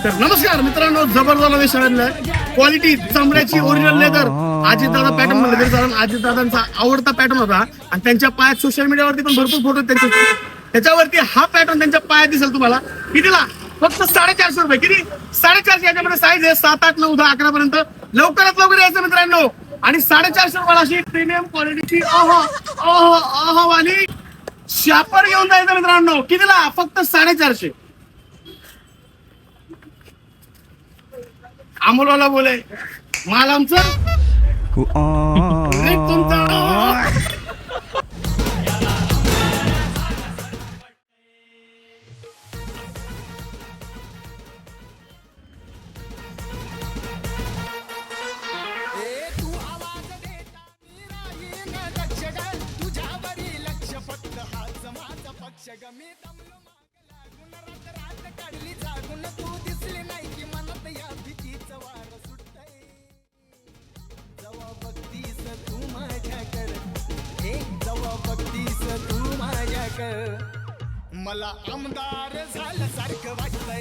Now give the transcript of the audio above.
तर नमस्कार मित्रांनो, जबरदस्त विषय क्वालिटी चमड्याची ओरिजिनल लेदर अजितदादा पॅटर्न म्हणलं तरी कारण अजितदादांचा आवडता पॅटर्न होता आणि त्यांच्या पायात सोशल मीडियावरती पण भरपूर फोटो त्यांचे. त्याच्यावरती हा पॅटर्न त्यांच्या पायात दिसेल तुम्हाला. कितीला? फक्त 450 रुपये. किती? 450. याच्यामध्ये साईज आहे 7, 8, 9, 10, 11 पर्यंत. लवकरात लवकर यायचं मित्रांनो. आणि 450 रुपयाला अशी प्रीमियम क्वालिटीची वाली शापर घेऊन जायचं मित्रांनो. कितीला? फक्त 450. अमोलवाला बोले माल आमचं मला आमदार झाल्यासारखं वाटतं.